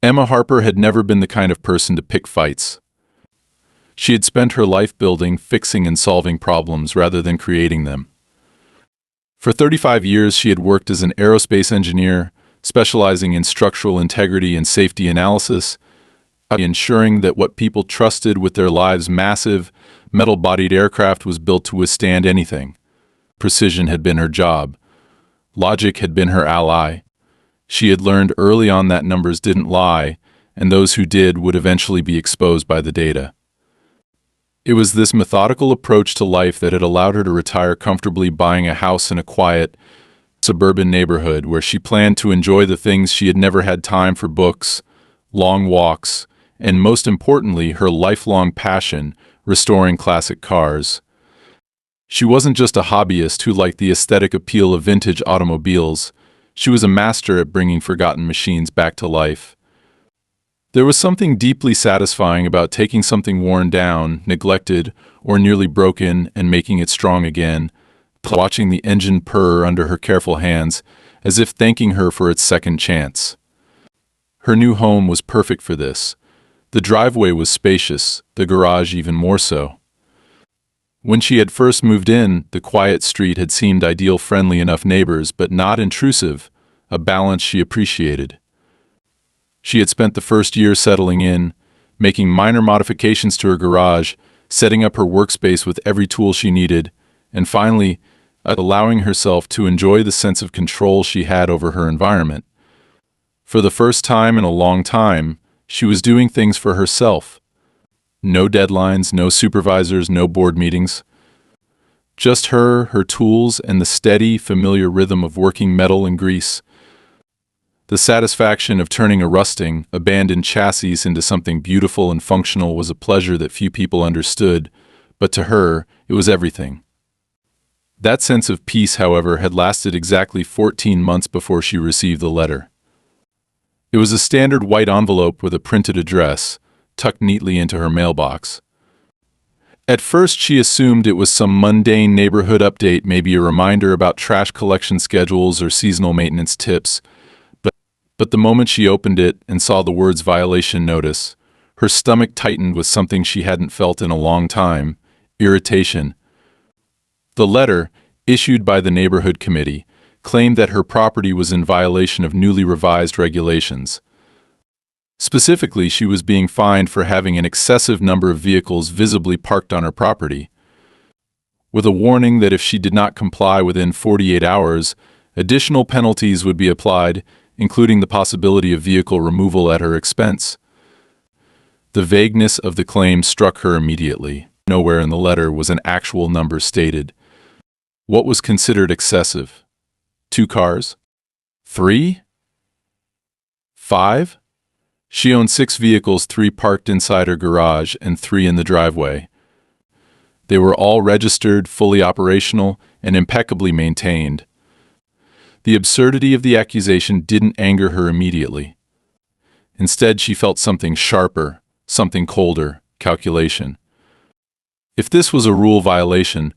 Emma Harper had never been the kind of person to pick fights. She had spent her life building, fixing, and solving problems rather than creating them. For 35 years, she had worked as an aerospace engineer, specializing in structural integrity and safety analysis, ensuring that what people trusted with their lives' massive, metal-bodied aircraft was built to withstand anything. Precision had been her job. Logic had been her ally. She had learned early on that numbers didn't lie, and those who did would eventually be exposed by the data. It was this methodical approach to life that had allowed her to retire comfortably, buying a house in a quiet, suburban neighborhood where she planned to enjoy the things she had never had time for: books, long walks, and most importantly, her lifelong passion, restoring classic cars. She wasn't just a hobbyist who liked the aesthetic appeal of vintage automobiles. She was a master at bringing forgotten machines back to life. There was something deeply satisfying about taking something worn down, neglected, or nearly broken and making it strong again, watching the engine purr under her careful hands, as if thanking her for its second chance. Her new home was perfect for this. The driveway was spacious, the garage even more so. When she had first moved in, the quiet street had seemed ideal, friendly enough neighbors, but not intrusive, a balance she appreciated. She had spent the first year settling in, making minor modifications to her garage, setting up her workspace with every tool she needed, and finally, allowing herself to enjoy the sense of control she had over her environment. For the first time in a long time, she was doing things for herself. No deadlines, no supervisors, no board meetings. Just her tools, and the steady, familiar rhythm of working metal and grease. The satisfaction of turning a rusting, abandoned chassis into something beautiful and functional was a pleasure that few people understood, but to her, it was everything. That sense of peace, however, had lasted exactly 14 months before she received the letter. It was a standard white envelope with a printed address, tucked neatly into her mailbox. At first, she assumed it was some mundane neighborhood update, maybe a reminder about trash collection schedules or seasonal maintenance tips. But the moment she opened it and saw the words "violation notice," her stomach tightened with something she hadn't felt in a long time: irritation. The letter, issued by the neighborhood committee, claimed that her property was in violation of newly revised regulations. Specifically, she was being fined for having an excessive number of vehicles visibly parked on her property, with a warning that if she did not comply within 48 hours, additional penalties would be applied, including the possibility of vehicle removal at her expense. The vagueness of the claim struck her immediately. Nowhere in the letter was an actual number stated. What was considered excessive? 2 cars? 3? 5? She owned 6 vehicles, 3 parked inside her garage and 3 in the driveway. They were all registered, fully operational, and impeccably maintained. The absurdity of the accusation didn't anger her immediately. Instead, she felt something sharper, something colder: calculation. If this was a rule violation,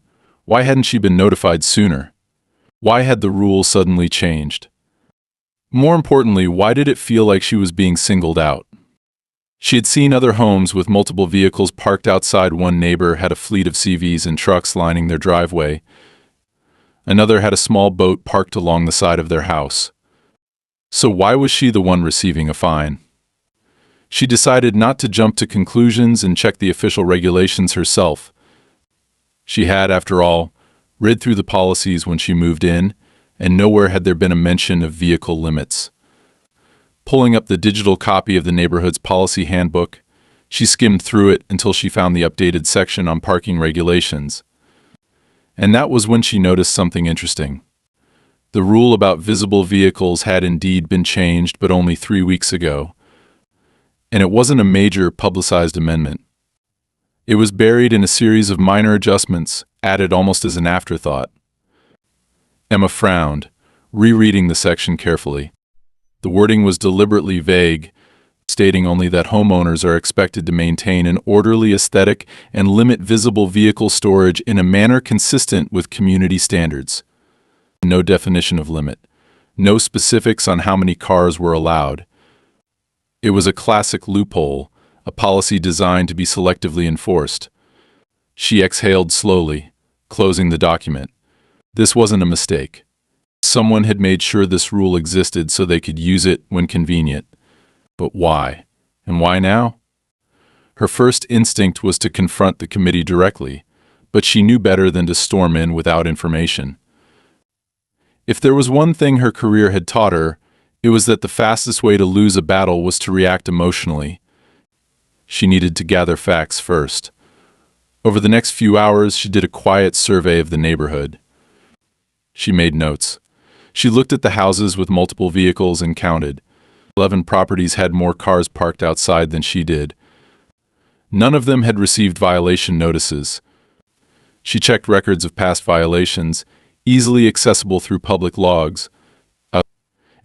why hadn't she been notified sooner? Why had the rule suddenly changed? More importantly, why did it feel like she was being singled out? She had seen other homes with multiple vehicles parked outside. One neighbor had a fleet of CVs and trucks lining their driveway. Another had a small boat parked along the side of their house. So why was she the one receiving a fine? She decided not to jump to conclusions and check the official regulations herself. She had, after all, read through the policies when she moved in, and nowhere had there been a mention of vehicle limits. Pulling up the digital copy of the neighborhood's policy handbook, she skimmed through it until she found the updated section on parking regulations. And that was when she noticed something interesting. The rule about visible vehicles had indeed been changed, but only 3 weeks ago. And it wasn't a major publicized amendment. It was buried in a series of minor adjustments, added almost as an afterthought. Emma frowned, rereading the section carefully. The wording was deliberately vague, stating only that homeowners are expected to maintain an orderly aesthetic and limit visible vehicle storage in a manner consistent with community standards. No definition of limit. No specifics on how many cars were allowed. It was a classic loophole, a policy designed to be selectively enforced. She exhaled slowly, closing the document. This wasn't a mistake. Someone had made sure this rule existed so they could use it when convenient. But why? And why now? Her first instinct was to confront the committee directly, but she knew better than to storm in without information. If there was one thing her career had taught her, it was that the fastest way to lose a battle was to react emotionally. She needed to gather facts first. Over the next few hours, she did a quiet survey of the neighborhood. She made notes. She looked at the houses with multiple vehicles and counted. 11 properties had more cars parked outside than she did. None of them had received violation notices. She checked records of past violations, easily accessible through public logs,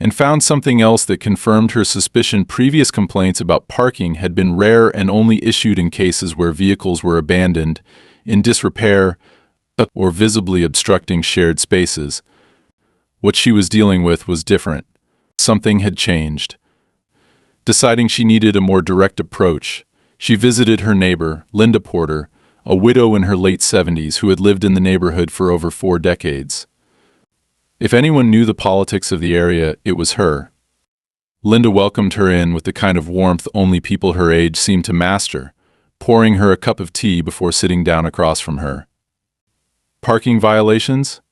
and found something else that confirmed her suspicion. Previous complaints about parking had been rare and only issued in cases where vehicles were abandoned, in disrepair, or visibly obstructing shared spaces. What she was dealing with was different. Something had changed. Deciding she needed a more direct approach, she visited her neighbor, Linda Porter, a widow in her late 70s who had lived in the neighborhood for over 4 decades. If anyone knew the politics of the area, it was her. Linda welcomed her in with the kind of warmth only people her age seemed to master, pouring her a cup of tea before sitting down across from her. "Parking violations?"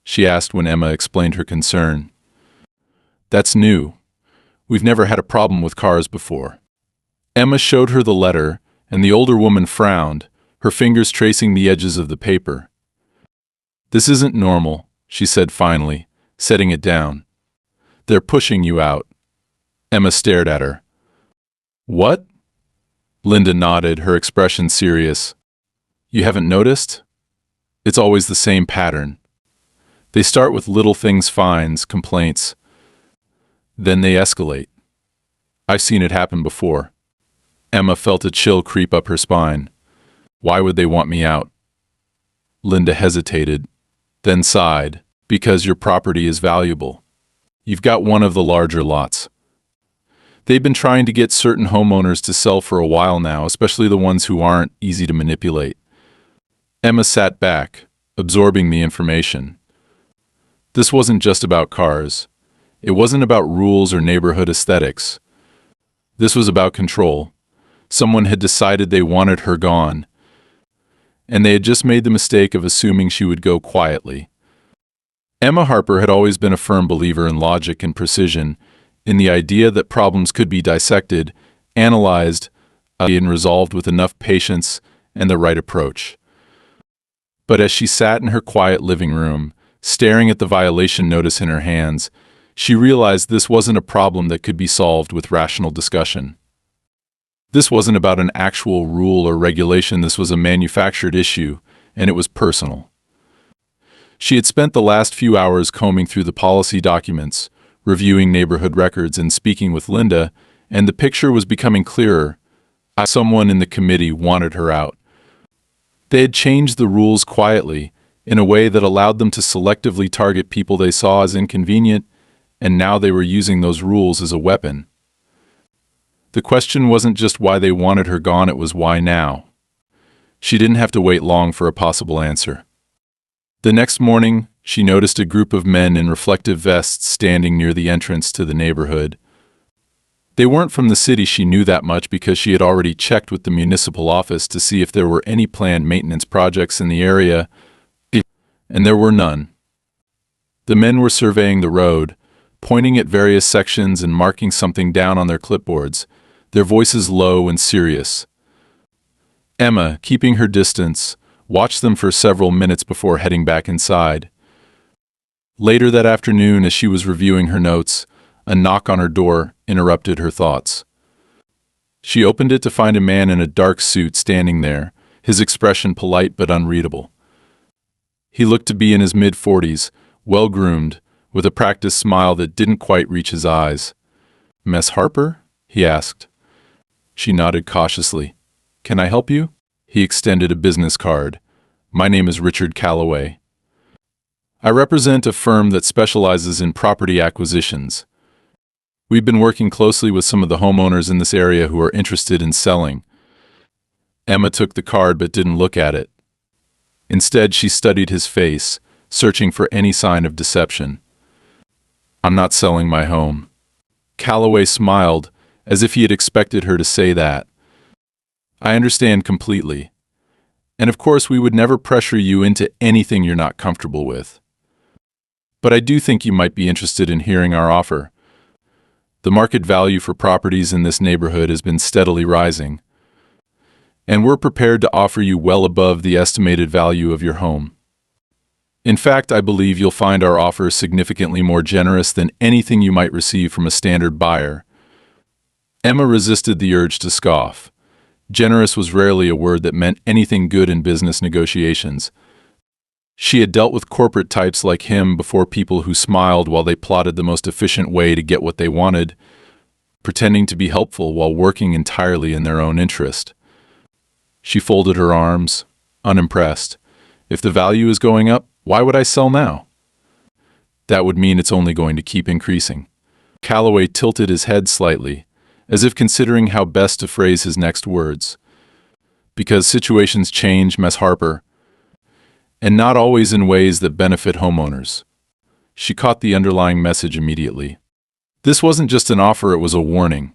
she asked when Emma explained her concern. "That's new. We've never had a problem with cars before." Emma showed her the letter, and the older woman frowned, her fingers tracing the edges of the paper. "This isn't normal," she said finally, setting it down. "They're pushing you out." Emma stared at her. "What?" Linda nodded, her expression serious. "You haven't noticed? It's always the same pattern. They start with little things, fines, complaints. Then they escalate. I've seen it happen before." Emma felt a chill creep up her spine. "Why would they want me out?" Linda hesitated, then sighed. "Because your property is valuable. You've got one of the larger lots. They've been trying to get certain homeowners to sell for a while now, especially the ones who aren't easy to manipulate." Emma sat back, absorbing the information. This wasn't just about cars. It wasn't about rules or neighborhood aesthetics. This was about control. Someone had decided they wanted her gone, and they had just made the mistake of assuming she would go quietly. Emma Harper had always been a firm believer in logic and precision, in the idea that problems could be dissected, analyzed, and resolved with enough patience and the right approach. But as she sat in her quiet living room, staring at the violation notice in her hands, she realized this wasn't a problem that could be solved with rational discussion. This wasn't about an actual rule or regulation. This was a manufactured issue, and it was personal. She had spent the last few hours combing through the policy documents, reviewing neighborhood records, and speaking with Linda, and the picture was becoming clearer. Someone in the committee wanted her out. They had changed the rules quietly, in a way that allowed them to selectively target people they saw as inconvenient, and now they were using those rules as a weapon. The question wasn't just why they wanted her gone, it was why now. She didn't have to wait long for a possible answer. The next morning, she noticed a group of men in reflective vests standing near the entrance to the neighborhood. They weren't from the city. She knew that much because she had already checked with the municipal office to see if there were any planned maintenance projects in the area, and there were none. The men were surveying the road, pointing at various sections and marking something down on their clipboards, their voices low and serious. Emma, keeping her distance, watched them for several minutes before heading back inside. Later that afternoon, as she was reviewing her notes, a knock on her door interrupted her thoughts. She opened it to find a man in a dark suit standing there, his expression polite but unreadable. He looked to be in his mid-40s, well-groomed, with a practiced smile that didn't quite reach his eyes. "Miss Harper?" he asked. She nodded cautiously. "Can I help you?" He extended a business card. "My name is Richard Calloway. I represent a firm that specializes in property acquisitions. We've been working closely with some of the homeowners in this area who are interested in selling. Emma took the card but didn't look at it. Instead, she studied his face, searching for any sign of deception. I'm not selling my home. Calloway smiled, as if he had expected her to say that. I understand completely. And of course, we would never pressure you into anything you're not comfortable with. But I do think you might be interested in hearing our offer. The market value for properties in this neighborhood has been steadily rising, and we're prepared to offer you well above the estimated value of your home. In fact, I believe you'll find our offer significantly more generous than anything you might receive from a standard buyer. Emma resisted the urge to scoff. Generous was rarely a word that meant anything good in business negotiations. She had dealt with corporate types like him before, people who smiled while they plotted the most efficient way to get what they wanted, pretending to be helpful while working entirely in their own interest. She folded her arms, unimpressed. If the value is going up, why would I sell now? That would mean it's only going to keep increasing. Calloway tilted his head slightly, as if considering how best to phrase his next words. Because situations change, Miss Harper, and not always in ways that benefit homeowners. She caught the underlying message immediately. This wasn't just an offer, it was a warning.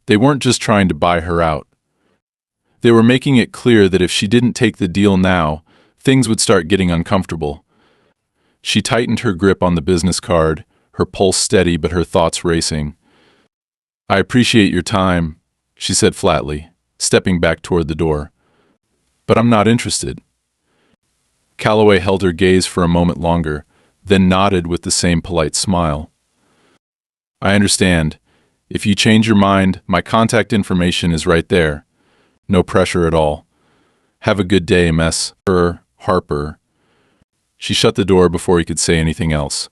They weren't just trying to buy her out. They were making it clear that if she didn't take the deal now, things would start getting uncomfortable. She tightened her grip on the business card, her pulse steady but her thoughts racing. I appreciate your time, she said flatly, stepping back toward the door. But I'm not interested. Calloway held her gaze for a moment longer, then nodded with the same polite smile. I understand. If you change your mind, my contact information is right there. No pressure at all. Have a good day, Miss Harper. She shut the door before he could say anything else.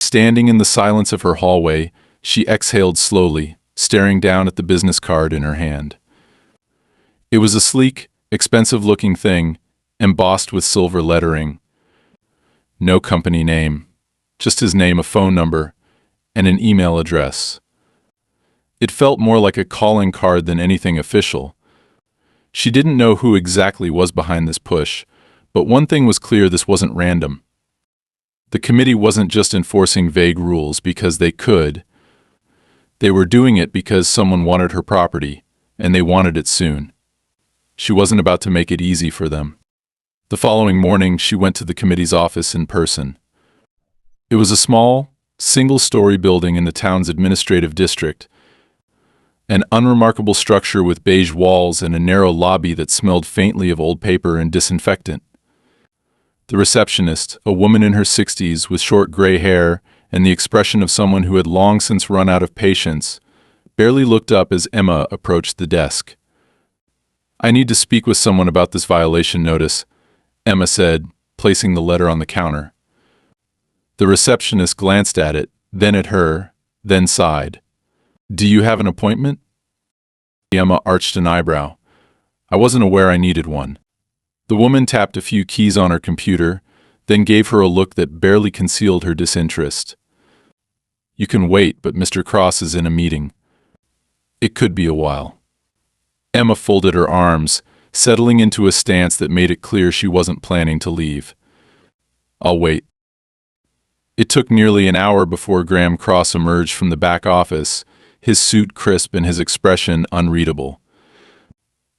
Standing in the silence of her hallway, she exhaled slowly, staring down at the business card in her hand. It was a sleek, expensive-looking thing, embossed with silver lettering. No company name, just his name, a phone number, and an email address. It felt more like a calling card than anything official. She didn't know who exactly was behind this push, but one thing was clear: this wasn't random. The committee wasn't just enforcing vague rules because they could. They were doing it because someone wanted her property, and they wanted it soon. She wasn't about to make it easy for them. The following morning, she went to the committee's office in person. It was a small, single-story building in the town's administrative district, an unremarkable structure with beige walls and a narrow lobby that smelled faintly of old paper and disinfectant. The receptionist, a woman in her 60s with short gray hair and the expression of someone who had long since run out of patience, barely looked up as Emma approached the desk. I need to speak with someone about this violation notice, Emma said, placing the letter on the counter. The receptionist glanced at it, then at her, then sighed. Do you have an appointment? Emma arched an eyebrow. I wasn't aware I needed one. The woman tapped a few keys on her computer, then gave her a look that barely concealed her disinterest. You can wait, but Mr. Cross is in a meeting. It could be a while. Emma folded her arms, settling into a stance that made it clear she wasn't planning to leave. I'll wait. It took nearly an hour before Graham Cross emerged from the back office, his suit crisp and his expression unreadable.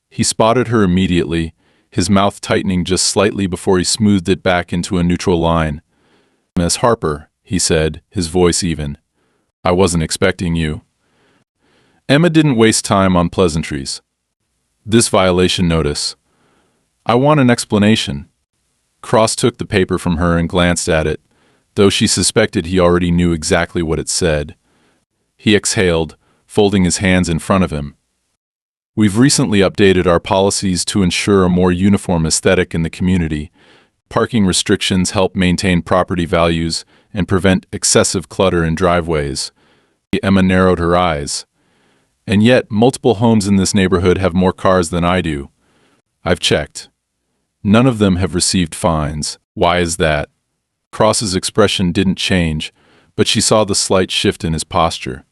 He spotted her immediately, his mouth tightening just slightly before he smoothed it back into a neutral line. Miss Harper, he said, his voice even. I wasn't expecting you. Emma didn't waste time on pleasantries. This violation notice. I want an explanation. Cross took the paper from her and glanced at it, though she suspected he already knew exactly what it said. He exhaled, folding his hands in front of him. We've recently updated our policies to ensure a more uniform aesthetic in the community. Parking restrictions help maintain property values and prevent excessive clutter in driveways. Emma narrowed her eyes. And yet, multiple homes in this neighborhood have more cars than I do. I've checked. None of them have received fines. Why is that? Cross's expression didn't change, but she saw the slight shift in his posture.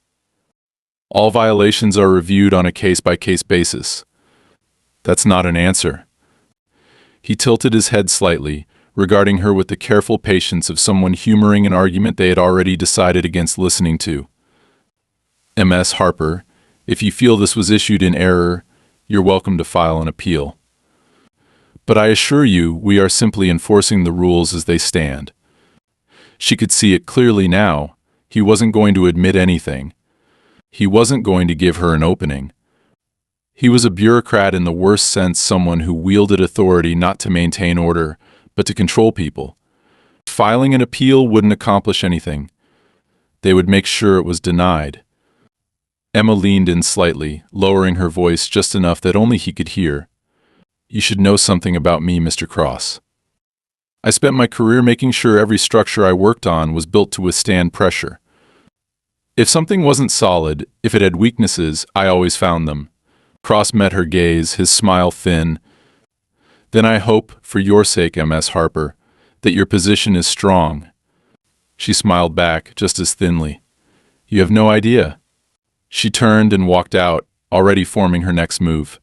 All violations are reviewed on a case-by-case basis. That's not an answer. He tilted his head slightly, regarding her with the careful patience of someone humoring an argument they had already decided against listening to. Ms. Harper, if you feel this was issued in error, you're welcome to file an appeal. But I assure you, we are simply enforcing the rules as they stand. She could see it clearly now. He wasn't going to admit anything. He wasn't going to give her an opening. He was a bureaucrat in the worst sense, someone who wielded authority not to maintain order, but to control people. Filing an appeal wouldn't accomplish anything. They would make sure it was denied. Emma leaned in slightly, lowering her voice just enough that only he could hear. You should know something about me, Mr. Cross. I spent my career making sure every structure I worked on was built to withstand pressure. If something wasn't solid, if it had weaknesses, I always found them. Cross met her gaze, his smile thin. Then I hope, for your sake, Ms. Harper, that your position is strong. She smiled back, just as thinly. You have no idea. She turned and walked out, already forming her next move.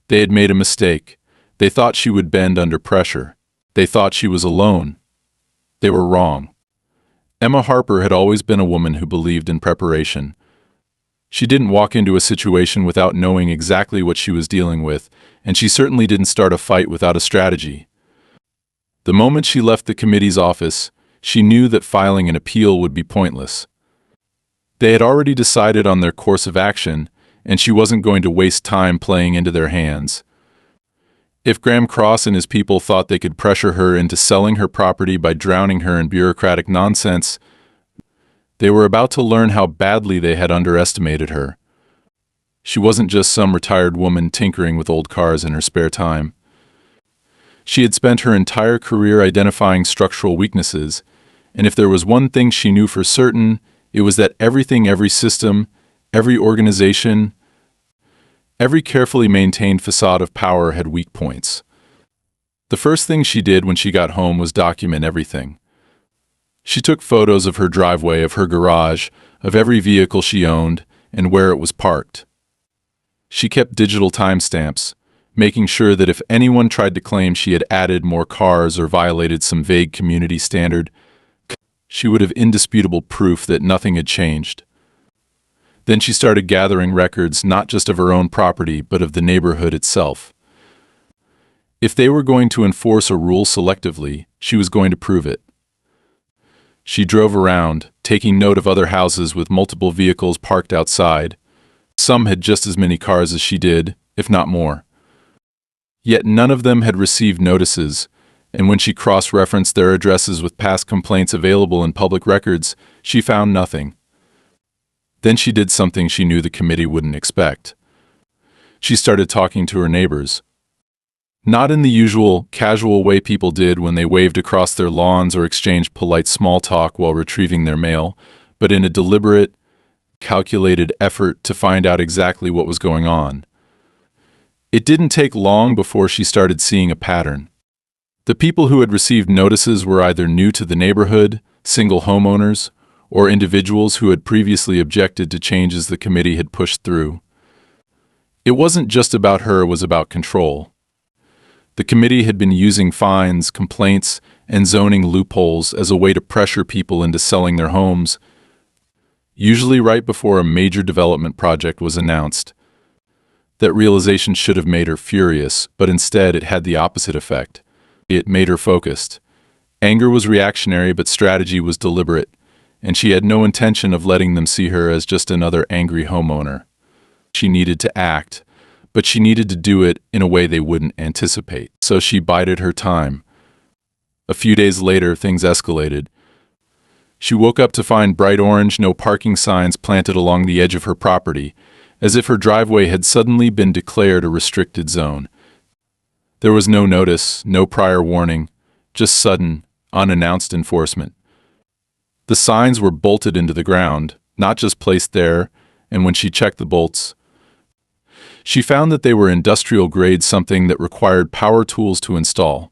They had made a mistake. They thought she would bend under pressure. They thought she was alone. They were wrong. Emma Harper had always been a woman who believed in preparation. She didn't walk into a situation without knowing exactly what she was dealing with, and she certainly didn't start a fight without a strategy. The moment she left the committee's office, she knew that filing an appeal would be pointless. They had already decided on their course of action, and she wasn't going to waste time playing into their hands. If Graham Cross and his people thought they could pressure her into selling her property by drowning her in bureaucratic nonsense, they were about to learn how badly they had underestimated her. She wasn't just some retired woman tinkering with old cars in her spare time. She had spent her entire career identifying structural weaknesses, and if there was one thing she knew for certain, it was that everything, every system, every organization, every carefully maintained facade of power had weak points. The first thing she did when she got home was document everything. She took photos of her driveway, of her garage, of every vehicle she owned, and where it was parked. She kept digital timestamps, making sure that if anyone tried to claim she had added more cars or violated some vague community standard, she would have indisputable proof that nothing had changed. Then she started gathering records not just of her own property, but of the neighborhood itself. If they were going to enforce a rule selectively, she was going to prove it. She drove around, taking note of other houses with multiple vehicles parked outside. Some had just as many cars as she did, if not more. Yet none of them had received notices, and when she cross-referenced their addresses with past complaints available in public records, she found nothing. Then she did something she knew the committee wouldn't expect. She started talking to her neighbors. Not in the usual, casual way people did when they waved across their lawns or exchanged polite small talk while retrieving their mail, but in a deliberate, calculated effort to find out exactly what was going on. It didn't take long before she started seeing a pattern. The people who had received notices were either new to the neighborhood, single homeowners, or individuals who had previously objected to changes the committee had pushed through. It wasn't just about her, it was about control. The committee had been using fines, complaints, and zoning loopholes as a way to pressure people into selling their homes, usually right before a major development project was announced. That realization should have made her furious, but instead it had the opposite effect. It made her focused. Anger was reactionary, but strategy was deliberate, and she had no intention of letting them see her as just another angry homeowner. She needed to act, but she needed to do it in a way they wouldn't anticipate. So she bided her time. A few days later, things escalated. She woke up to find bright orange no parking signs planted along the edge of her property, as if her driveway had suddenly been declared a restricted zone. There was no notice, no prior warning, just sudden, unannounced enforcement. The signs were bolted into the ground, not just placed there, and when she checked the bolts, she found that they were industrial grade, something that required power tools to install.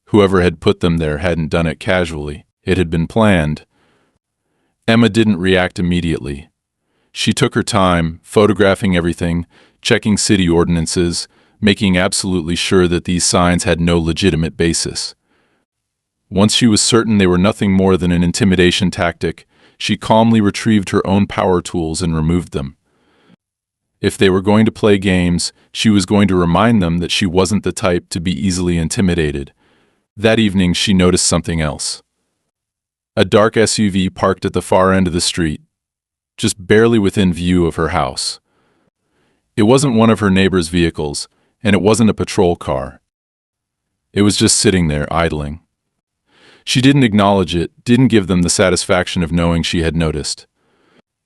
Whoever had put them there hadn't done it casually. It had been planned. Emma didn't react immediately. She took her time, photographing everything, checking city ordinances, making absolutely sure that these signs had no legitimate basis. Once she was certain they were nothing more than an intimidation tactic, she calmly retrieved her own power tools and removed them. If they were going to play games, she was going to remind them that she wasn't the type to be easily intimidated. That evening, she noticed something else. A dark SUV parked at the far end of the street, just barely within view of her house. It wasn't one of her neighbor's vehicles, and it wasn't a patrol car. It was just sitting there, idling. She didn't acknowledge it, didn't give them the satisfaction of knowing she had noticed.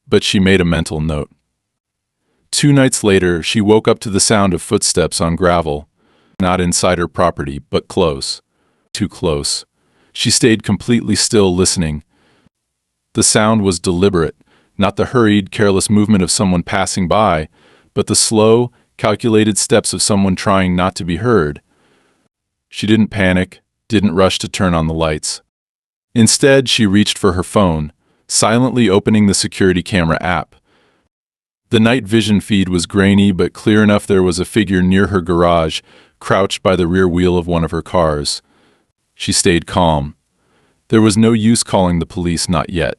But she made a mental note. 2 nights later, she woke up to the sound of footsteps on gravel, not inside her property, but close. Too close. She stayed completely still, listening. The sound was deliberate, not the hurried, careless movement of someone passing by, but the slow, calculated steps of someone trying not to be heard. She didn't panic, didn't rush to turn on the lights. Instead, she reached for her phone, silently opening the security camera app. The night vision feed was grainy but clear enough. There was a figure near her garage, crouched by the rear wheel of one of her cars. She stayed calm. There was no use calling the police, not yet.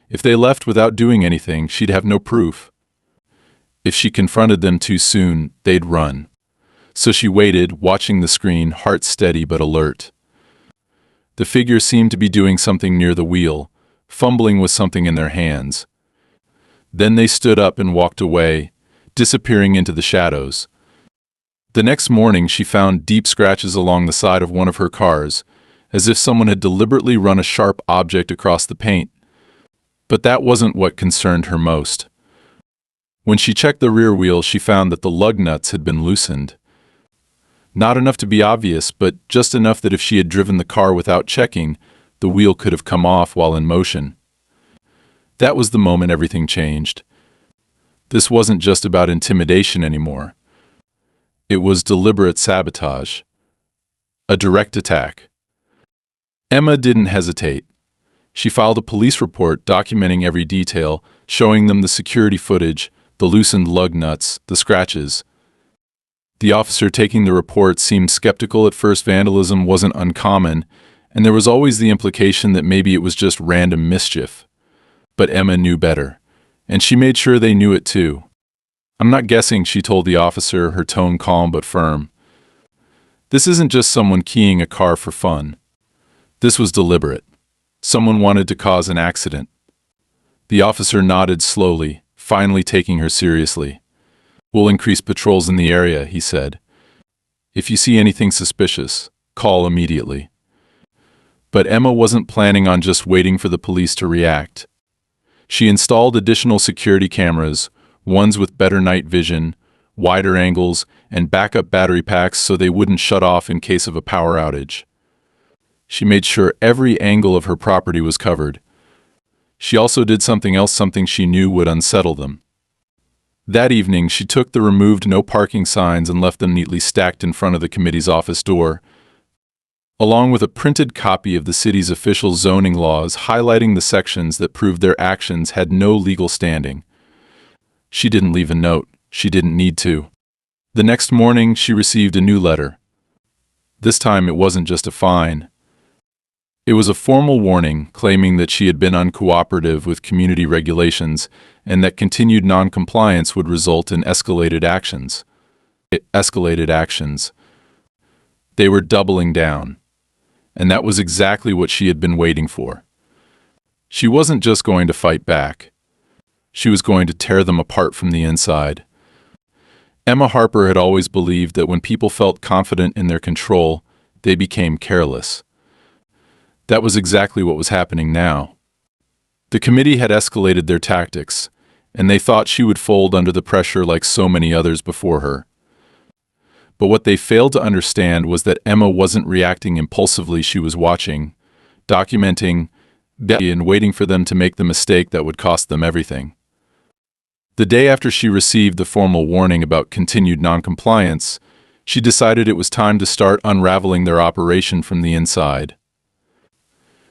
If they left without doing anything, she'd have no proof. If she confronted them too soon, they'd run. So she waited, watching the screen, heart steady but alert. The figure seemed to be doing something near the wheel, fumbling with something in their hands. Then they stood up and walked away, disappearing into the shadows. The next morning, she found deep scratches along the side of one of her cars, as if someone had deliberately run a sharp object across the paint. But that wasn't what concerned her most. When she checked the rear wheel, she found that the lug nuts had been loosened. Not enough to be obvious, but just enough that if she had driven the car without checking, the wheel could have come off while in motion. That was the moment everything changed. This wasn't just about intimidation anymore. It was deliberate sabotage. A direct attack. Emma didn't hesitate. She filed a police report documenting every detail, showing them the security footage, the loosened lug nuts, the scratches. The officer taking the report seemed skeptical at first. Vandalism wasn't uncommon, and there was always the implication that maybe it was just random mischief. But Emma knew better, and she made sure they knew it too. "I'm not guessing," she told the officer, her tone calm but firm. "This isn't just someone keying a car for fun. This was deliberate. Someone wanted to cause an accident." The officer nodded slowly, finally taking her seriously. "We'll increase patrols in the area," he said. "If you see anything suspicious, call immediately." But Emma wasn't planning on just waiting for the police to react. She installed additional security cameras, ones with better night vision, wider angles, and backup battery packs so they wouldn't shut off in case of a power outage. She made sure every angle of her property was covered. She also did something else, something she knew would unsettle them. That evening, she took the removed no parking signs and left them neatly stacked in front of the committee's office door, along with a printed copy of the city's official zoning laws highlighting the sections that proved their actions had no legal standing. She didn't leave a note. She didn't need to. The next morning, she received a new letter. This time, it wasn't just a fine. It was a formal warning claiming that she had been uncooperative with community regulations and that continued non-compliance would result in escalated actions. They were doubling down. And that was exactly what she had been waiting for. She wasn't just going to fight back. She was going to tear them apart from the inside. Emma Harper had always believed that when people felt confident in their control, they became careless. That was exactly what was happening now. The committee had escalated their tactics, and they thought she would fold under the pressure like so many others before her. But what they failed to understand was that Emma wasn't reacting impulsively. She was watching, documenting, and waiting for them to make the mistake that would cost them everything. The day after she received the formal warning about continued noncompliance, she decided it was time to start unraveling their operation from the inside.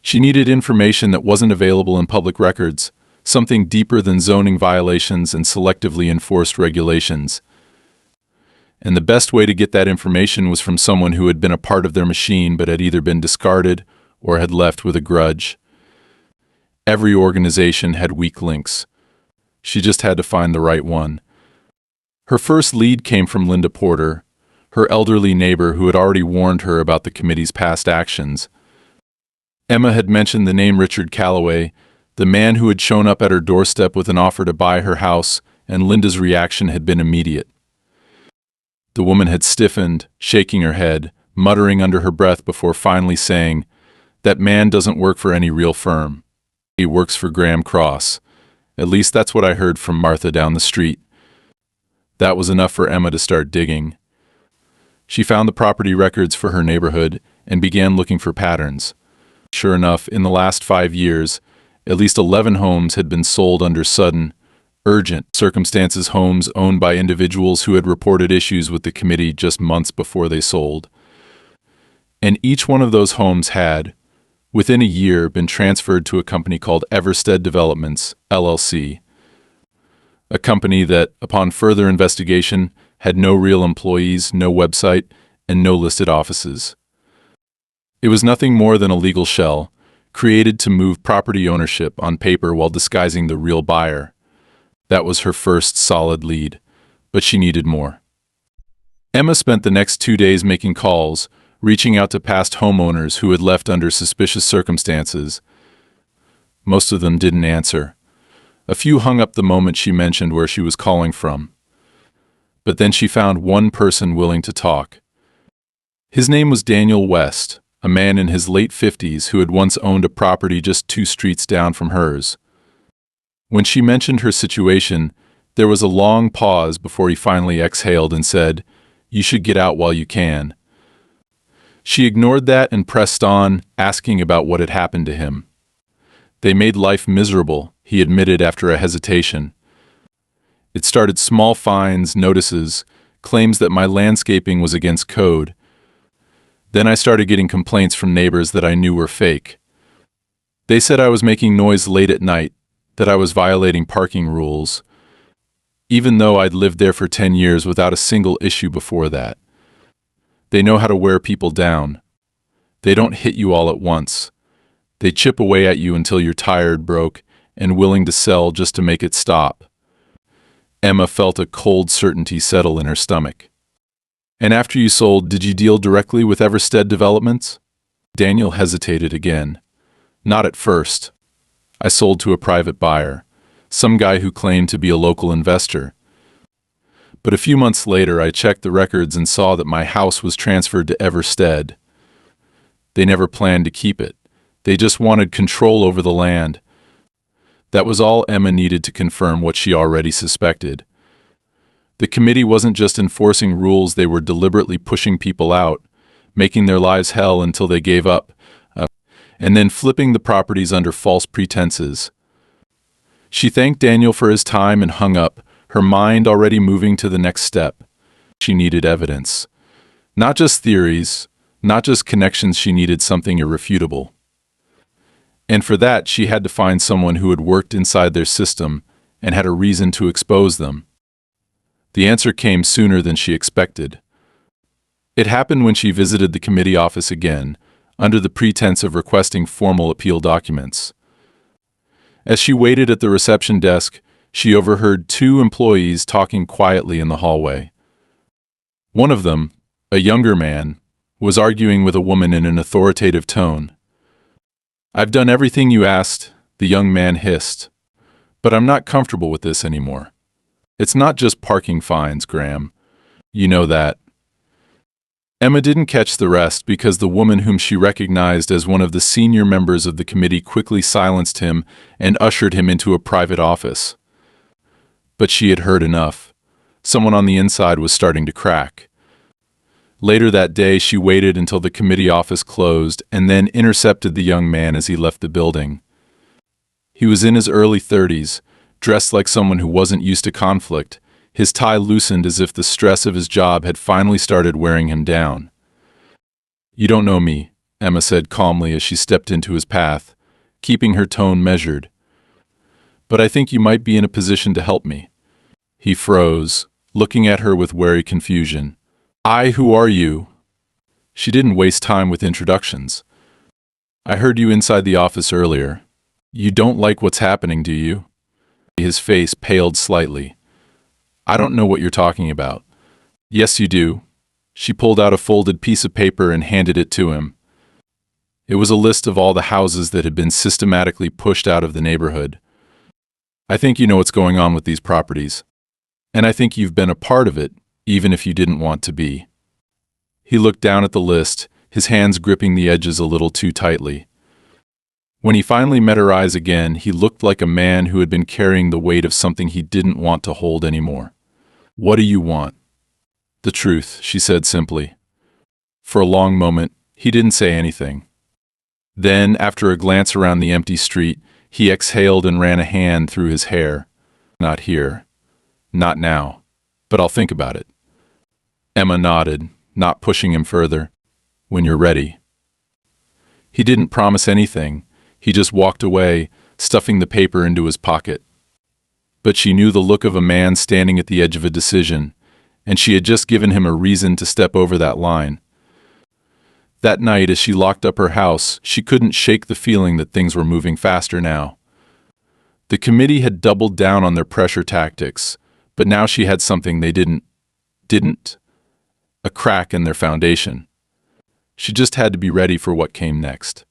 She needed information that wasn't available in public records, something deeper than zoning violations and selectively enforced regulations. And the best way to get that information was from someone who had been a part of their machine but had either been discarded or had left with a grudge. Every organization had weak links. She just had to find the right one. Her first lead came from Linda Porter, her elderly neighbor who had already warned her about the committee's past actions. Emma had mentioned the name Richard Calloway, the man who had shown up at her doorstep with an offer to buy her house, and Linda's reaction had been immediate. The woman had stiffened, shaking her head, muttering under her breath before finally saying, "That man doesn't work for any real firm. He works for Graham Cross. At least that's what I heard from Martha down the street." That was enough for Emma to start digging. She found the property records for her neighborhood and began looking for patterns. Sure enough, in the last 5 years, at least 11 homes had been sold under sudden, urgent circumstances, homes owned by individuals who had reported issues with the committee just months before they sold. And each one of those homes had, within a year, been transferred to a company called Everstead Developments, LLC, a company that, upon further investigation, had no real employees, no website, and no listed offices. It was nothing more than a legal shell, created to move property ownership on paper while disguising the real buyer. That was her first solid lead, but she needed more. Emma spent the next 2 days making calls, reaching out to past homeowners who had left under suspicious circumstances. Most of them didn't answer. A few hung up the moment she mentioned where she was calling from. But then she found one person willing to talk. His name was Daniel West, a man in his late 50s who had once owned a property just 2 streets down from hers. When she mentioned her situation, there was a long pause before he finally exhaled and said, "You should get out while you can." She ignored that and pressed on, asking about what had happened to him. They made life miserable, he admitted after a hesitation. It started small fines, notices, claims that my landscaping was against code. Then I started getting complaints from neighbors that I knew were fake. They said I was making noise late at night, that I was violating parking rules, even though I'd lived there for 10 years without a single issue before that. They know how to wear people down. They don't hit you all at once. They chip away at you until you're tired, broke, and willing to sell just to make it stop. Emma felt a cold certainty settle in her stomach. "And after you sold, did you deal directly with Everstead Developments?" Daniel hesitated again. "Not at first. I sold to a private buyer, some guy who claimed to be a local investor. But a few months later, I checked the records and saw that my house was transferred to Everstead. They never planned to keep it. They just wanted control over the land." That was all Emma needed to confirm what she already suspected. The committee wasn't just enforcing rules, they were deliberately pushing people out, making their lives hell until they gave up, and then flipping the properties under false pretenses. She thanked Daniel for his time and hung up, her mind already moving to the next step. She needed evidence. Not just theories, not just connections, she needed something irrefutable. And for that, she had to find someone who had worked inside their system and had a reason to expose them. The answer came sooner than she expected. It happened when she visited the committee office again, under the pretense of requesting formal appeal documents. As she waited at the reception desk, she overheard 2 employees talking quietly in the hallway. One of them, a younger man, was arguing with a woman in an authoritative tone. "I've done everything you asked," the young man hissed, "but I'm not comfortable with this anymore. It's not just parking fines, Graham. You know that." Emma didn't catch the rest because the woman whom she recognized as one of the senior members of the committee quickly silenced him and ushered him into a private office. But she had heard enough. Someone on the inside was starting to crack. Later that day, she waited until the committee office closed and then intercepted the young man as he left the building. He was in his early 30s, dressed like someone who wasn't used to conflict, his tie loosened as if the stress of his job had finally started wearing him down. "You don't know me," Emma said calmly as she stepped into his path, keeping her tone measured. But I think you might be in a position to help me. He froze, looking at her with wary confusion. Who are you? She didn't waste time with introductions. I heard you inside the office earlier. You don't like what's happening, do you? His face paled slightly. I don't know what you're talking about. Yes, you do. She pulled out a folded piece of paper and handed it to him. It was a list of all the houses that had been systematically pushed out of the neighborhood. I think you know what's going on with these properties. And I think you've been a part of it, even if you didn't want to be. He looked down at the list, his hands gripping the edges a little too tightly. When he finally met her eyes again, he looked like a man who had been carrying the weight of something he didn't want to hold anymore. What do you want? The truth, she said simply. For a long moment, he didn't say anything. Then, after a glance around the empty street, he exhaled and ran a hand through his hair. Not here. Not now. But I'll think about it. Emma nodded, not pushing him further. When you're ready. He didn't promise anything. He just walked away, stuffing the paper into his pocket. But she knew the look of a man standing at the edge of a decision, and she had just given him a reason to step over that line. That night, as she locked up her house, she couldn't shake the feeling that things were moving faster now. The committee had doubled down on their pressure tactics, but now she had something they didn't. A crack in their foundation. She just had to be ready for what came next.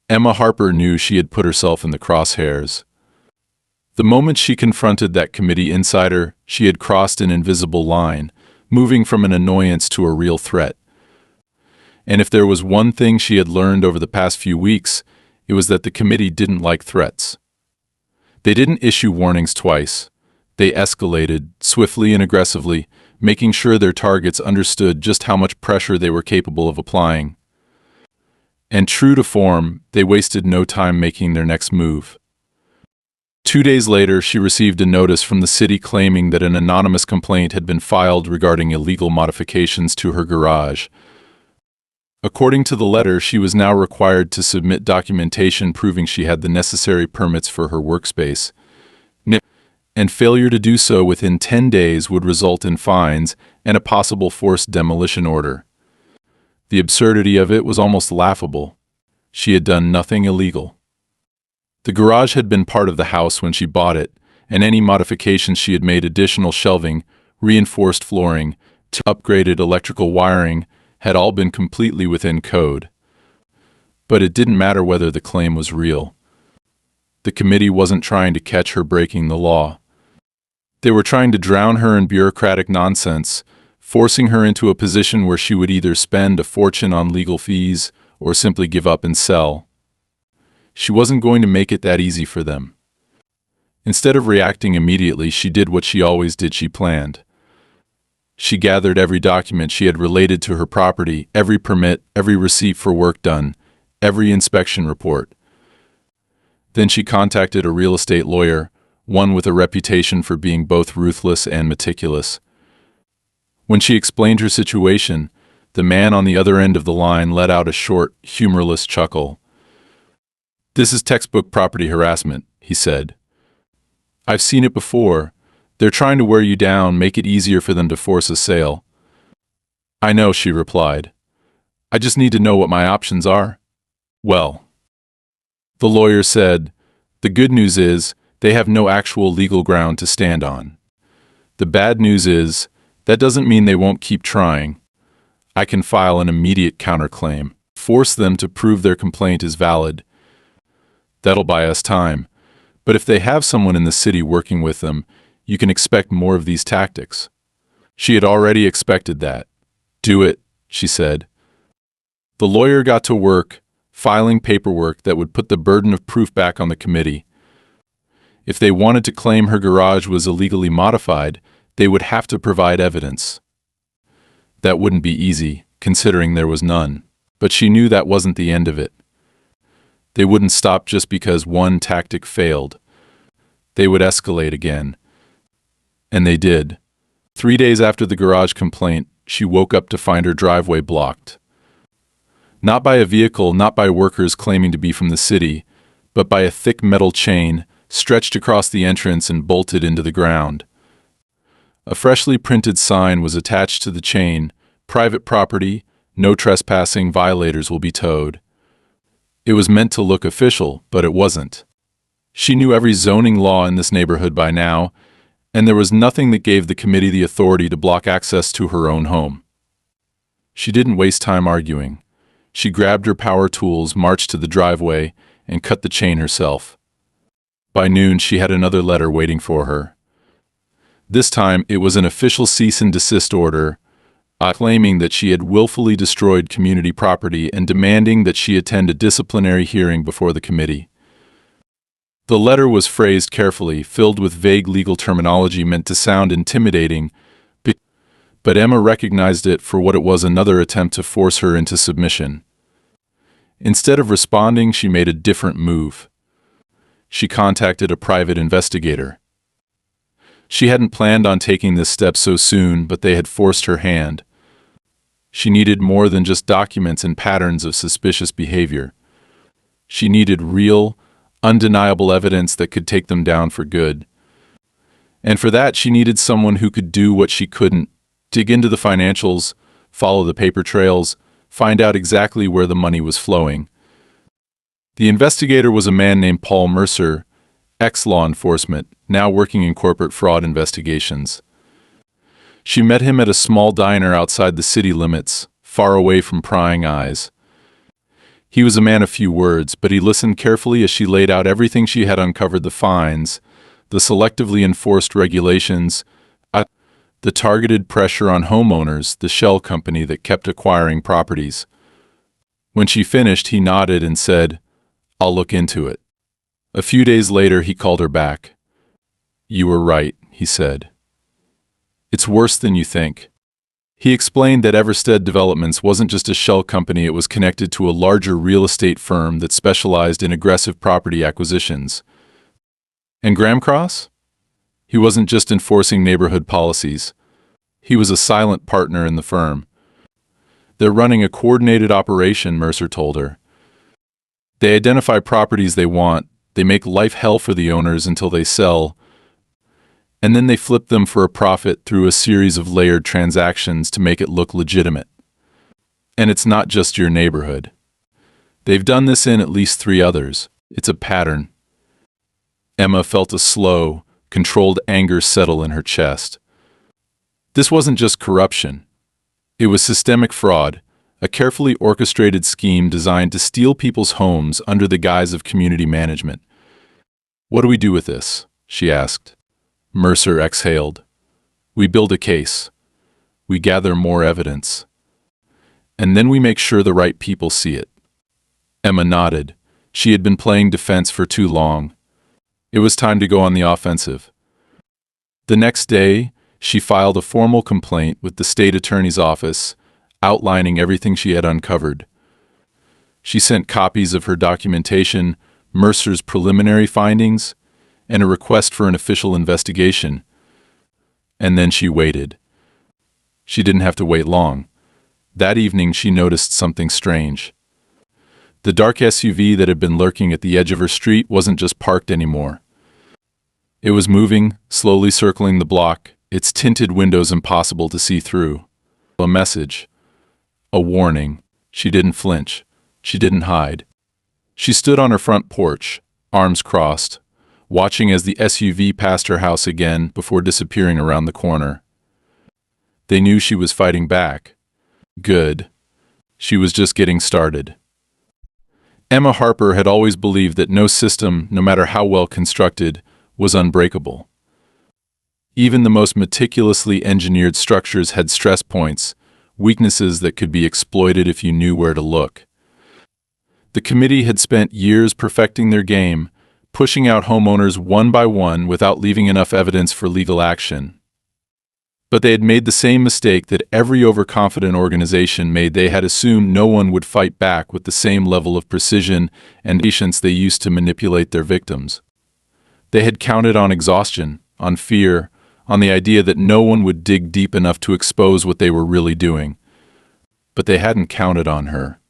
Emma Harper knew she had put herself in the crosshairs. The moment she confronted that committee insider, she had crossed an invisible line, moving from an annoyance to a real threat. And if there was one thing she had learned over the past few weeks, it was that the committee didn't like threats. They didn't issue warnings twice. They escalated, swiftly and aggressively, making sure their targets understood just how much pressure they were capable of applying. And true to form, they wasted no time making their next move. 2 days later, she received a notice from the city claiming that an anonymous complaint had been filed regarding illegal modifications to her garage. According to the letter, she was now required to submit documentation proving she had the necessary permits for her workspace, and failure to do so within 10 days would result in fines and a possible forced demolition order. The absurdity of it was almost laughable. She had done nothing illegal. The garage had been part of the house when she bought it, and any modifications she had made, additional shelving, reinforced flooring, upgraded electrical wiring, had all been completely within code. But it didn't matter whether the claim was real. The committee wasn't trying to catch her breaking the law. They were trying to drown her in bureaucratic nonsense, forcing her into a position where she would either spend a fortune on legal fees or simply give up and sell. She wasn't going to make it that easy for them. Instead of reacting immediately, she did what she always did. She planned. She gathered every document she had related to her property, every permit, every receipt for work done, every inspection report. Then she contacted a real estate lawyer, one with a reputation for being both ruthless and meticulous. When she explained her situation, the man on the other end of the line let out a short, humorless chuckle. "This is textbook property harassment," he said. "I've seen it before. They're trying to wear you down, make it easier for them to force a sale." "I know," she replied. "I just need to know what my options are." "Well," the lawyer said, "the good news is they have no actual legal ground to stand on. The bad news is that doesn't mean they won't keep trying. I can file an immediate counterclaim, force them to prove their complaint is valid. That'll buy us time. But if they have someone in the city working with them, you can expect more of these tactics." She had already expected that. "Do it," she said. The lawyer got to work, filing paperwork that would put the burden of proof back on the committee. If they wanted to claim her garage was illegally modified, they would have to provide evidence. That wouldn't be easy, considering there was none, but she knew that wasn't the end of it. They wouldn't stop just because one tactic failed. They would escalate again. And they did. 3 days after the garage complaint, she woke up to find her driveway blocked. Not by a vehicle, not by workers claiming to be from the city, but by a thick metal chain, stretched across the entrance and bolted into the ground. A freshly printed sign was attached to the chain: "Private property, no trespassing, violators will be towed." It was meant to look official, but it wasn't. She knew every zoning law in this neighborhood by now, and there was nothing that gave the committee the authority to block access to her own home. She didn't waste time arguing. She grabbed her power tools, marched to the driveway, and cut the chain herself. By noon, she had another letter waiting for her. This time, it was an official cease and desist order, claiming that she had willfully destroyed community property and demanding that she attend a disciplinary hearing before the committee. The letter was phrased carefully, filled with vague legal terminology meant to sound intimidating, but Emma recognized it for what it was: another attempt to force her into submission. Instead of responding, she made a different move. She contacted a private investigator. She hadn't planned on taking this step so soon, but they had forced her hand. She needed more than just documents and patterns of suspicious behavior. She needed real, undeniable evidence that could take them down for good. And for that, she needed someone who could do what she couldn't: dig into the financials, follow the paper trails, find out exactly where the money was flowing. The investigator was a man named Paul Mercer, ex-law enforcement, now working in corporate fraud investigations. She met him at a small diner outside the city limits, far away from prying eyes. He was a man of few words, but he listened carefully as she laid out everything she had uncovered: the fines, the selectively enforced regulations, the targeted pressure on homeowners, the shell company that kept acquiring properties. When she finished, he nodded and said, "I'll look into it." A few days later, he called her back. "You were right," he said. "It's worse than you think." He explained that Everstead Developments wasn't just a shell company, it was connected to a larger real estate firm that specialized in aggressive property acquisitions. And Graham Cross? He wasn't just enforcing neighborhood policies. He was a silent partner in the firm. "They're running a coordinated operation," Mercer told her. "They identify properties they want, they make life hell for the owners until they sell, and then they flip them for a profit through a series of layered transactions to make it look legitimate. And it's not just your neighborhood. They've done this in at least 3 others. It's a pattern." Emma felt a slow, controlled anger settle in her chest. This wasn't just corruption. It was systemic fraud, a carefully orchestrated scheme designed to steal people's homes under the guise of community management. "What do we do with this?" she asked. Mercer exhaled. "We build a case. We gather more evidence. And then we make sure the right people see it." Emma nodded. She had been playing defense for too long. It was time to go on the offensive. The next day, she filed a formal complaint with the state attorney's office, outlining everything she had uncovered. She sent copies of her documentation, Mercer's preliminary findings, and a request for an official investigation. And then she waited. She didn't have to wait long. That evening, she noticed something strange. The dark SUV that had been lurking at the edge of her street wasn't just parked anymore. It was moving, slowly circling the block, its tinted windows impossible to see through. A message. A warning. She didn't flinch. She didn't hide. She stood on her front porch, arms crossed, watching as the SUV passed her house again before disappearing around the corner. They knew she was fighting back. Good. She was just getting started. Emma Harper had always believed that no system, no matter how well constructed, was unbreakable. Even the most meticulously engineered structures had stress points, weaknesses that could be exploited if you knew where to look. The committee had spent years perfecting their game, pushing out homeowners one by one without leaving enough evidence for legal action. But they had made the same mistake that every overconfident organization made. They had assumed no one would fight back with the same level of precision and patience they used to manipulate their victims. They had counted on exhaustion, on fear, on the idea that no one would dig deep enough to expose what they were really doing. But they hadn't counted on her.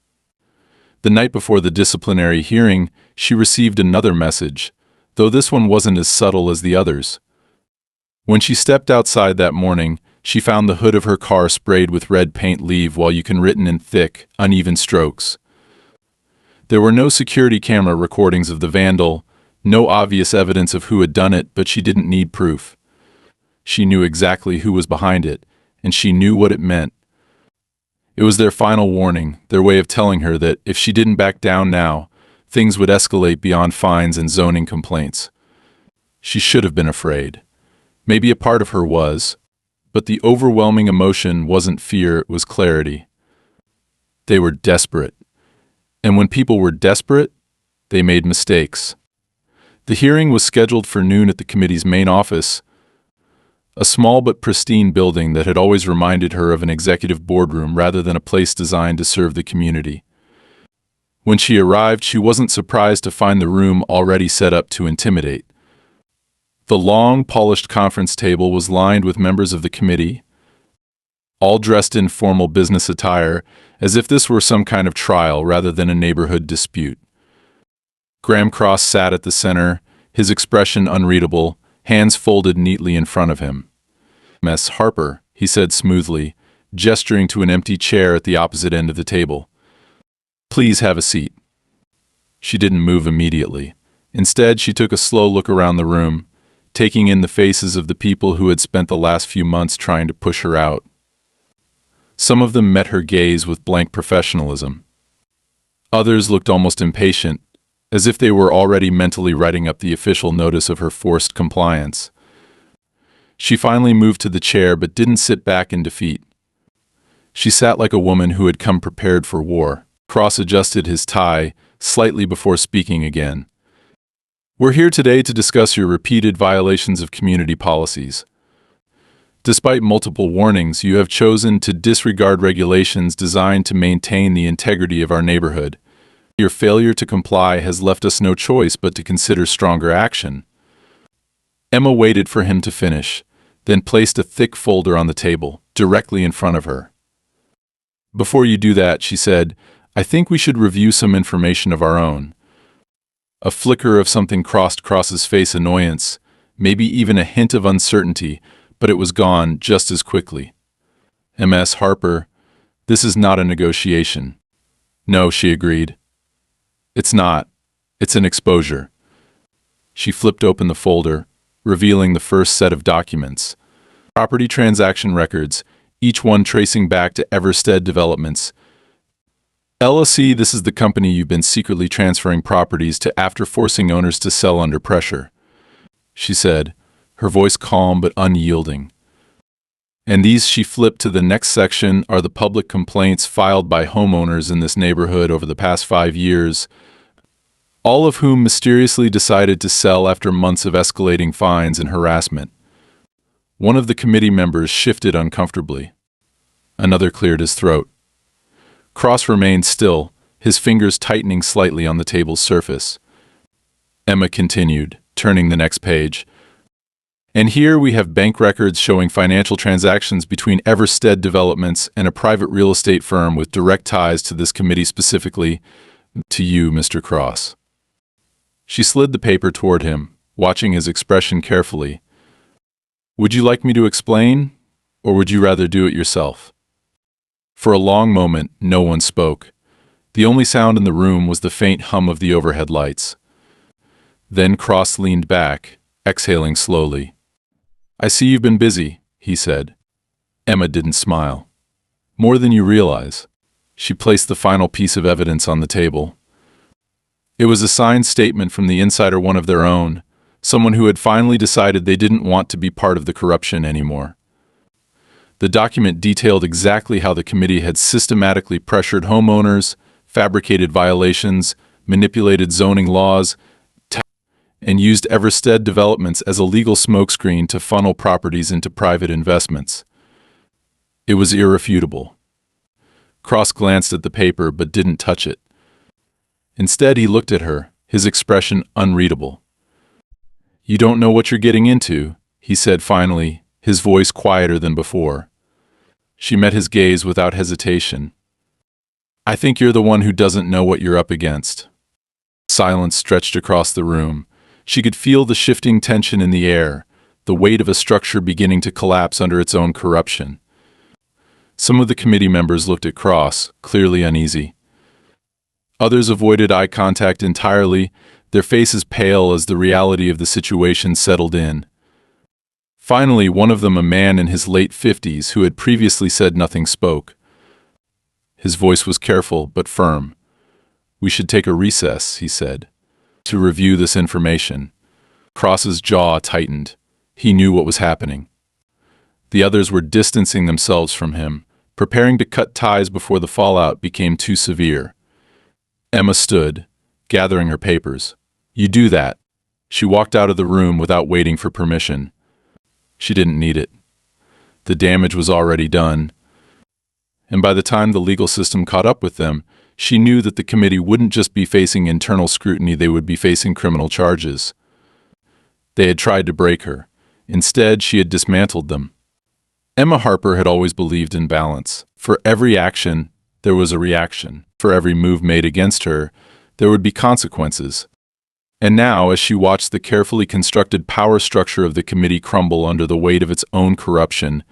The night before the disciplinary hearing, she received another message, though this one wasn't as subtle as the others. When she stepped outside that morning, she found the hood of her car sprayed with red paint leave while you can written in thick, uneven strokes. There were no security camera recordings of the vandal, no obvious evidence of who had done it, but she didn't need proof. She knew exactly who was behind it, and she knew what it meant. It was their final warning, their way of telling her that if she didn't back down now, things would escalate beyond fines and zoning complaints. She should have been afraid. Maybe a part of her was, but the overwhelming emotion wasn't fear, it was clarity. They were desperate. And when people were desperate, they made mistakes. The hearing was scheduled for noon at the committee's main office, a small but pristine building that had always reminded her of an executive boardroom rather than a place designed to serve the community. When she arrived, she wasn't surprised to find the room already set up to intimidate. The long, polished conference table was lined with members of the committee, all dressed in formal business attire, as if this were some kind of trial rather than a neighborhood dispute. Graham Cross sat at the center, his expression unreadable, hands folded neatly in front of him. "Miss Harper," he said smoothly, gesturing to an empty chair at the opposite end of the table. "Please have a seat." She didn't move immediately. Instead, she took a slow look around the room, taking in the faces of the people who had spent the last few months trying to push her out. Some of them met her gaze with blank professionalism. Others looked almost impatient, as if they were already mentally writing up the official notice of her forced compliance. She finally moved to the chair but didn't sit back in defeat. She sat like a woman who had come prepared for war. Cross adjusted his tie slightly before speaking again. "We're here today to discuss your repeated violations of community policies. Despite multiple warnings, you have chosen to disregard regulations designed to maintain the integrity of our neighborhood. Your failure to comply has left us no choice but to consider stronger action." Emma waited for him to finish, then placed a thick folder on the table, directly in front of her. "Before you do that," she said, "I think we should review some information of our own." A flicker of something crossed Cross's face, annoyance, maybe even a hint of uncertainty, but it was gone just as quickly. "Ms. Harper, this is not a negotiation." "No," she agreed. "It's not. It's an exposure." She flipped open the folder, revealing the first set of documents. Property transaction records, each one tracing back to Everstead Developments. LLC, this is the company you've been secretly transferring properties to after forcing owners to sell under pressure, she said, her voice calm but unyielding. "And these," she flipped to the next section, "are the public complaints filed by homeowners in this neighborhood over the past 5 years, all of whom mysteriously decided to sell after months of escalating fines and harassment." One of the committee members shifted uncomfortably. Another cleared his throat. Cross remained still, his fingers tightening slightly on the table's surface. Emma continued, turning the next page. "And here we have bank records showing financial transactions between Everstead Developments and a private real estate firm with direct ties to this committee, specifically to you, Mr. Cross." She slid the paper toward him, watching his expression carefully. "Would you like me to explain, or would you rather do it yourself?" For a long moment, no one spoke. The only sound in the room was the faint hum of the overhead lights. Then Cross leaned back, exhaling slowly. "I see you've been busy," he said. Emma didn't smile. "More than you realize." She placed the final piece of evidence on the table. It was a signed statement from the insider, one of their own, someone who had finally decided they didn't want to be part of the corruption anymore. The document detailed exactly how the committee had systematically pressured homeowners, fabricated violations, manipulated zoning laws, and used Everstead Developments as a legal smokescreen to funnel properties into private investments. It was irrefutable. Cross glanced at the paper but didn't touch it. Instead, he looked at her, his expression unreadable. "You don't know what you're getting into," he said finally, his voice quieter than before. She met his gaze without hesitation. "I think you're the one who doesn't know what you're up against." Silence stretched across the room. She could feel the shifting tension in the air, the weight of a structure beginning to collapse under its own corruption. Some of the committee members looked at Cross, clearly uneasy. Others avoided eye contact entirely, their faces pale as the reality of the situation settled in. Finally, one of them, a man in his late 50s who had previously said nothing, spoke. His voice was careful but firm. "We should take a recess," he said, "to review this information." Cross's jaw tightened. He knew what was happening. The others were distancing themselves from him, preparing to cut ties before the fallout became too severe. Emma stood, gathering her papers. "You do that." She walked out of the room without waiting for permission. She didn't need it. The damage was already done. And by the time the legal system caught up with them, she knew that the committee wouldn't just be facing internal scrutiny, they would be facing criminal charges. They had tried to break her. Instead, she had dismantled them. Emma Harper had always believed in balance. For every action, there was a reaction. For every move made against her, there would be consequences. And now, as she watched the carefully constructed power structure of the committee crumble under the weight of its own corruption,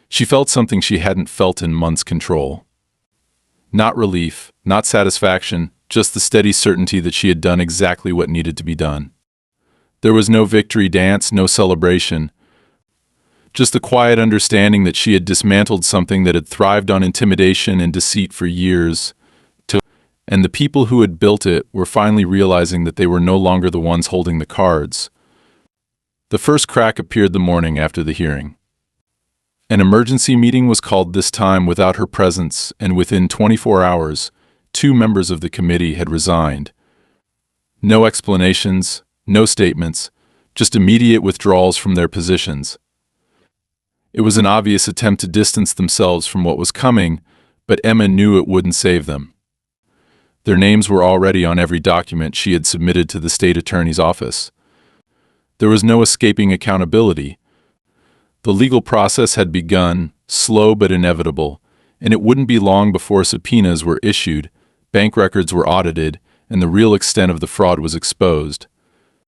she felt something she hadn't felt in months: control. Not relief, not satisfaction, just the steady certainty that she had done exactly what needed to be done. There was no victory dance, no celebration. Just the quiet understanding that she had dismantled something that had thrived on intimidation and deceit for years. And the people who had built it were finally realizing that they were no longer the ones holding the cards. The first crack appeared the morning after the hearing. An emergency meeting was called, this time without her presence, and within 24 hours, 2 members of the committee had resigned. No explanations, no statements, just immediate withdrawals from their positions. It was an obvious attempt to distance themselves from what was coming, but Emma knew it wouldn't save them. Their names were already on every document she had submitted to the state attorney's office. There was no escaping accountability. The legal process had begun, slow but inevitable, and it wouldn't be long before subpoenas were issued, bank records were audited, and the real extent of the fraud was exposed.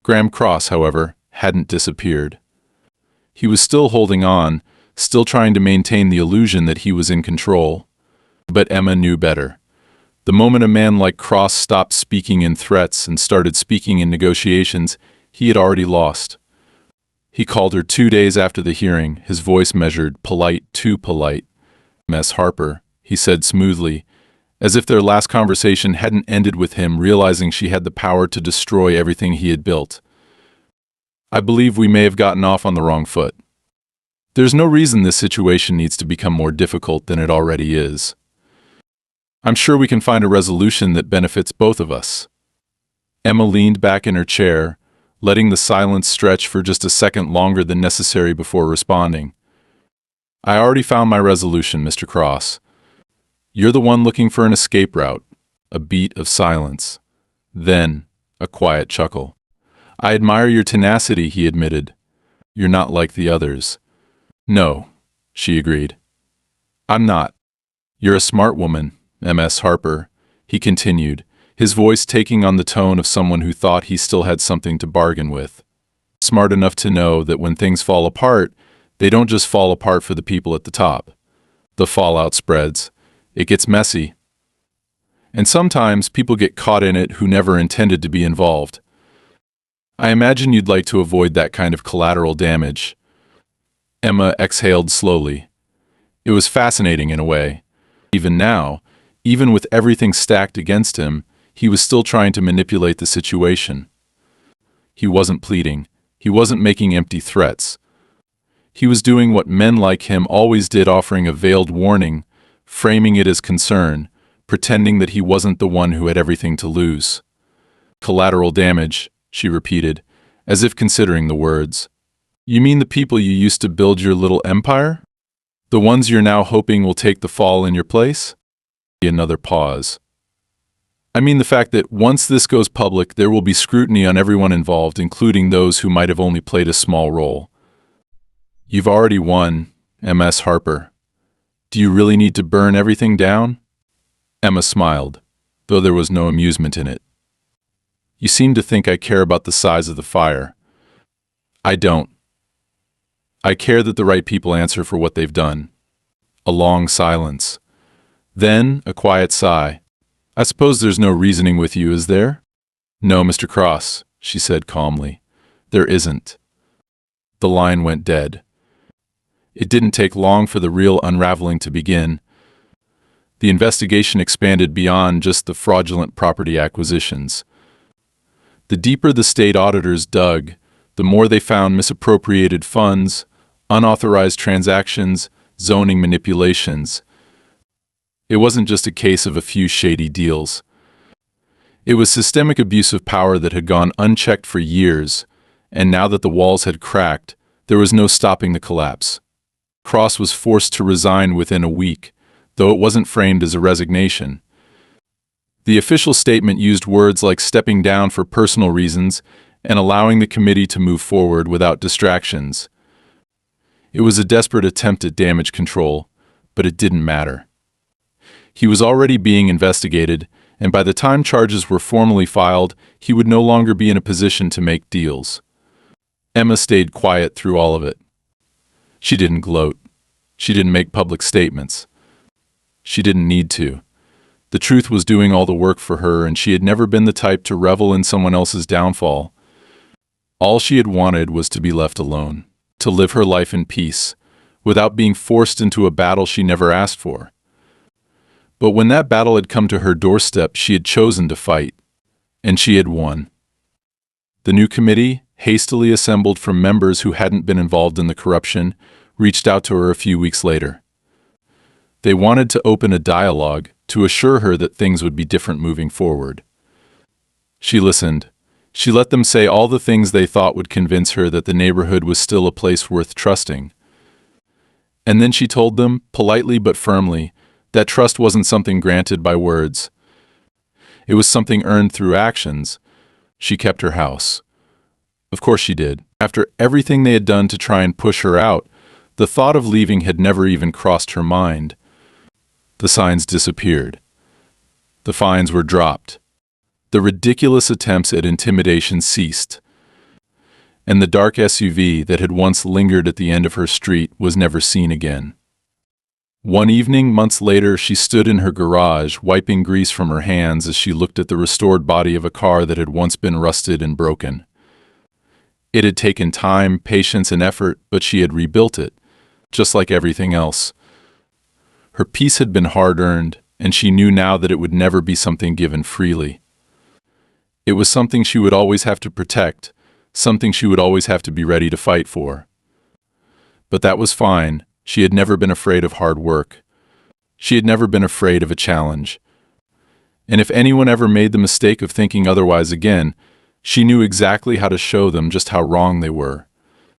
Graham Cross, however, hadn't disappeared. He was still holding on, still trying to maintain the illusion that he was in control. But Emma knew better. The moment a man like Cross stopped speaking in threats and started speaking in negotiations, he had already lost. He called her 2 days after the hearing, his voice measured, polite, too polite. "Miss Harper," he said smoothly, as if their last conversation hadn't ended with him realizing she had the power to destroy everything he had built. "I believe we may have gotten off on the wrong foot. There's no reason this situation needs to become more difficult than it already is. I'm sure we can find a resolution that benefits both of us." Emma leaned back in her chair, letting the silence stretch for just a second longer than necessary before responding. "I already found my resolution, Mr. Cross. You're the one looking for an escape route." A beat of silence. Then, a quiet chuckle. "I admire your tenacity," he admitted. "You're not like the others." "No," she agreed. "I'm not. You're a smart woman, Ms. Harper," he continued, his voice taking on the tone of someone who thought he still had something to bargain with. "Smart enough to know that when things fall apart, they don't just fall apart for the people at the top. The fallout spreads. It gets messy. And sometimes people get caught in it who never intended to be involved. I imagine you'd like to avoid that kind of collateral damage." Emma exhaled slowly. It was fascinating in a way. Even now, even with everything stacked against him, he was still trying to manipulate the situation. He wasn't pleading. He wasn't making empty threats. He was doing what men like him always did, offering a veiled warning, framing it as concern, pretending that he wasn't the one who had everything to lose. "Collateral damage," she repeated, as if considering the words. "You mean the people you used to build your little empire? The ones you're now hoping will take the fall in your place?" Another pause. "I mean the fact that once this goes public, there will be scrutiny on everyone involved, including those who might have only played a small role." "You've already won, Ms. Harper. Do you really need to burn everything down?" Emma smiled, though there was no amusement in it. You seem to think I care about the size of the fire. I don't. I care that the right people answer for what they've done. A long silence. Then a quiet sigh. I suppose there's no reasoning with you, is there? No, Mr. Cross, she said calmly. There isn't. The line went dead. It didn't take long for the real unraveling to begin. The investigation expanded beyond just the fraudulent property acquisitions. The deeper the state auditors dug, the more they found misappropriated funds, unauthorized transactions, zoning manipulations. It wasn't just a case of a few shady deals. It was systemic abuse of power that had gone unchecked for years, and now that the walls had cracked, there was no stopping the collapse. Cross was forced to resign within a week, though it wasn't framed as a resignation. The official statement used words like stepping down for personal reasons and allowing the committee to move forward without distractions. It was a desperate attempt at damage control, but it didn't matter. He was already being investigated, and by the time charges were formally filed, he would no longer be in a position to make deals. Emma stayed quiet through all of it. She didn't gloat. She didn't make public statements. She didn't need to. The truth was doing all the work for her, and she had never been the type to revel in someone else's downfall. All she had wanted was to be left alone, to live her life in peace, without being forced into a battle she never asked for. But when that battle had come to her doorstep, she had chosen to fight, and she had won. The new committee, hastily assembled from members who hadn't been involved in the corruption, reached out to her a few weeks later. They wanted to open a dialogue to assure her that things would be different moving forward. She listened. She let them say all the things they thought would convince her that the neighborhood was still a place worth trusting. And then she told them, politely but firmly, that trust wasn't something granted by words. It was something earned through actions. She kept her house. Of course she did. After everything they had done to try and push her out, the thought of leaving had never even crossed her mind. The signs disappeared. The fines were dropped. The ridiculous attempts at intimidation ceased. And the dark SUV that had once lingered at the end of her street was never seen again. One evening, months later, she stood in her garage, wiping grease from her hands as she looked at the restored body of a car that had once been rusted and broken. It had taken time, patience, and effort, but she had rebuilt it, just like everything else. Her peace had been hard-earned, and she knew now that it would never be something given freely. It was something she would always have to protect, something she would always have to be ready to fight for. But that was fine. She had never been afraid of hard work. She had never been afraid of a challenge. And if anyone ever made the mistake of thinking otherwise again, she knew exactly how to show them just how wrong they were.